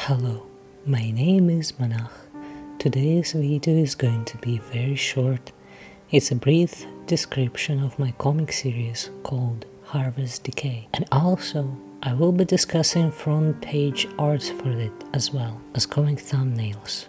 Hello, my name is Manach. Today's video is going to be very short. It's a brief description of my comic series called Harvest Decay. And also, I will be discussing front page art for it as well as comic thumbnails.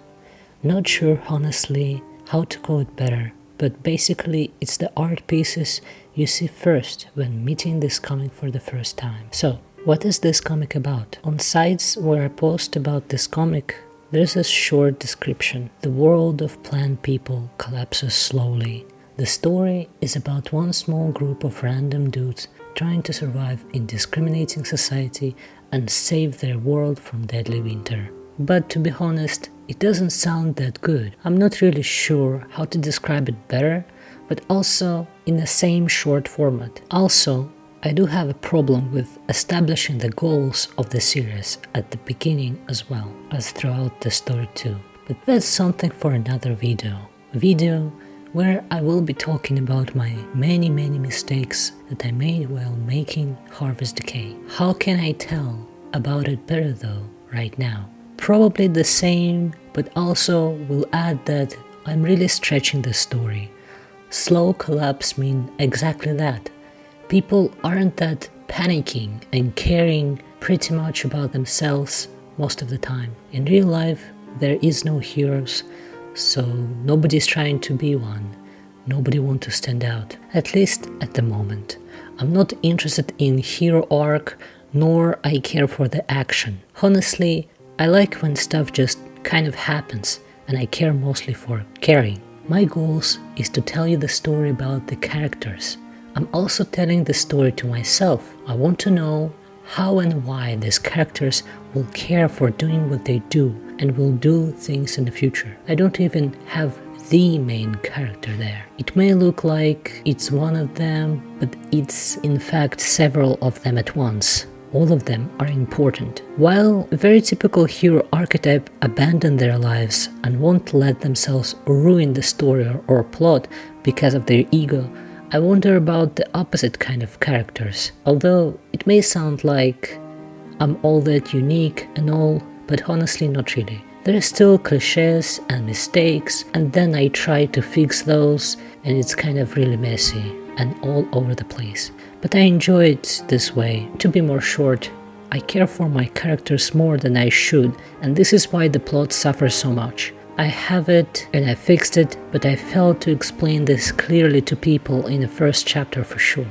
Not sure honestly how to call it better, but basically it's the art pieces you see first when meeting this comic for the first time. So, what is this comic about? On sites where I post about this comic, there's a short description. The world of plant people collapses slowly. The story is about one small group of random dudes trying to survive in discriminating society and save their world from deadly winter. But to be honest, it doesn't sound that good. I'm not really sure how to describe it better, but also in the same short format. Also, I do have a problem with establishing the goals of the series at the beginning as well as throughout the story too. But that's something for another video. A video where I will be talking about my many mistakes that I made while making Harvest Decay. How can I tell about it better though, right now? Probably the same, but also will add that I'm really stretching the story. Slow collapse mean exactly that. People aren't that panicking and caring pretty much about themselves most of the time. In real life, there is no heroes, so nobody's trying to be one. Nobody wants to stand out, at least at the moment. I'm not interested in hero arc, nor I care for the action. Honestly, I like when stuff just kind of happens, and I care mostly for caring. My goals is to tell you the story about the characters. I'm also telling the story to myself. I want to know how and why these characters will care for doing what they do and will do things in the future. I don't even have the main character there. It may look like it's one of them, but it's in fact several of them at once. All of them are important. While a very typical hero archetype abandon their lives and won't let themselves ruin the story or plot because of their ego, I wonder about the opposite kind of characters. Although it may sound like I'm all that unique and all, but honestly not really. There are still cliches and mistakes, and then I try to fix those, and it's kind of really messy and all over the place. But I enjoy it this way. To be more short, I care for my characters more than I should, and this is why the plot suffers so much. I have it and I fixed it, but I failed to explain this clearly to people in the first chapter for sure.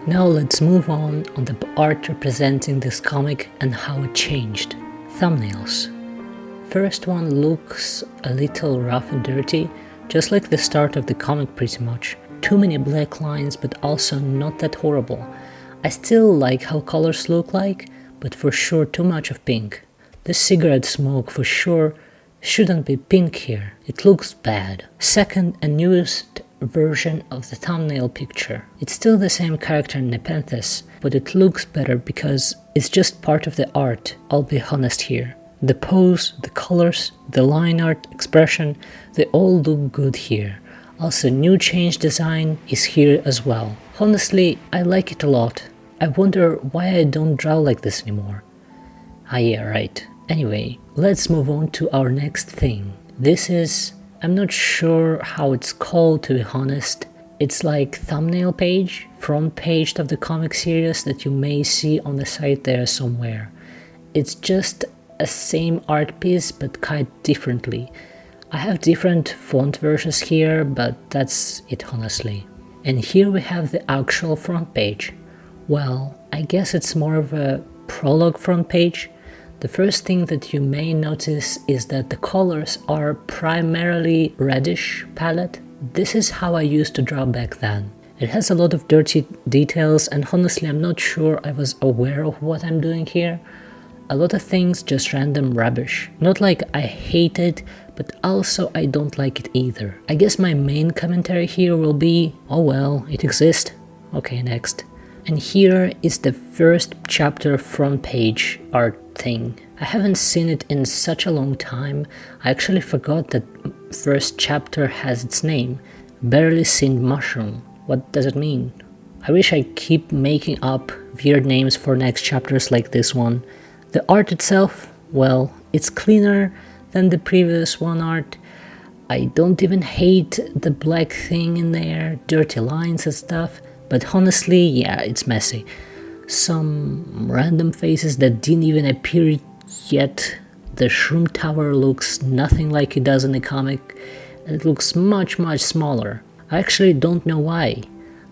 Now let's move on the art representing this comic and how it changed. Thumbnails. First one looks a little rough and dirty, just like the start of the comic pretty much. Too many black lines, but also not that horrible. I still like how colors look like, but for sure too much of pink. The cigarette smoke for sure shouldn't be pink here. It looks bad. Second, a newest version of the thumbnail picture. It's still the same character in Nepenthes, but it looks better because it's just part of the art, I'll be honest here. The pose, the colors, the line art, expression, they all look good here. Also, new change design is here as well. Honestly, I like it a lot. I wonder why I don't draw like this anymore. Ah yeah, right. Anyway, let's move on to our next thing. This is, I'm not sure how it's called to be honest. It's like thumbnail page, front page of the comic series that you may see on the site there somewhere. It's just a same art piece but cut differently. I have different font versions here, but that's it honestly. And here we have the actual front page. Well, I guess it's more of a prologue front page. The first thing that you may notice is that the colors are primarily reddish palette. This is how I used to draw back then. It has a lot of dirty details, and honestly I'm not sure I was aware of what I'm doing here. A lot of things just random rubbish. Not like I hate it, but also I don't like it either. I guess my main commentary here will be, oh well, it exists. Okay, next. And here is the first chapter front page art thing. I haven't seen it in such a long time. I actually forgot that first chapter has its name. Barely Seen Mushroom. What does it mean? I wish I keep making up weird names for next chapters like this one. The art itself, well, It's cleaner than the previous one art. I don't even hate the black thing in there, dirty lines and stuff, but honestly, yeah, it's messy. Some random faces that didn't even appear yet. The Shroom Tower looks nothing like it does in the comic, and it looks much smaller. I actually don't know why.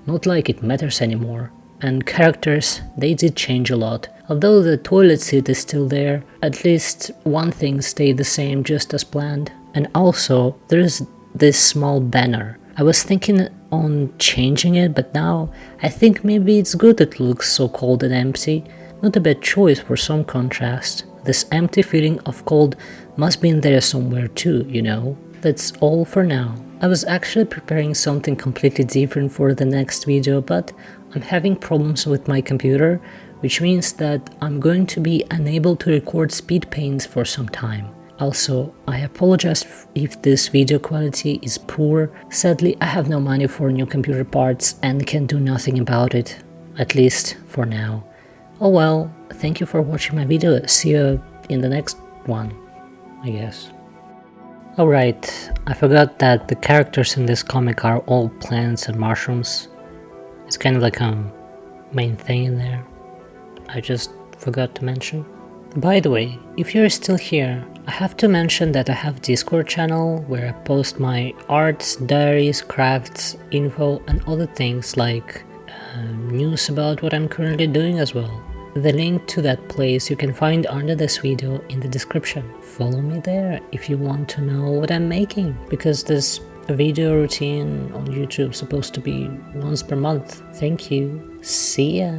Not like it matters anymore. And characters, they did change a lot. Although the toilet seat is still there, at least one thing stayed the same just as planned. And also, there's this small banner. I was thinking on changing it, but now I think maybe it's good it looks so cold and empty. Not a bad choice for some contrast. This empty feeling of cold must be in there somewhere too, you know? That's all for now. I was actually preparing something completely different for the next video, but I'm having problems with my computer, which means that I'm going to be unable to record speed paints for some time. Also, I apologize if this video quality is poor. Sadly, I have no money for new computer parts and can do nothing about it, at least for now. Oh well, thank you for watching my video. See you in the next one, I guess. Alright, I forgot that the characters in this comic are all plants and mushrooms. It's kind of like a main thing in there. I just forgot to mention. By the way, if you're still here, I have to mention that I have a Discord channel where I post my arts, diaries, crafts, info and other things like news about what I'm currently doing as well. The link to that place you can find under this video in the description. Follow me there if you want to know what I'm making, because this video routine on YouTube is supposed to be once per month. Thank you. See ya.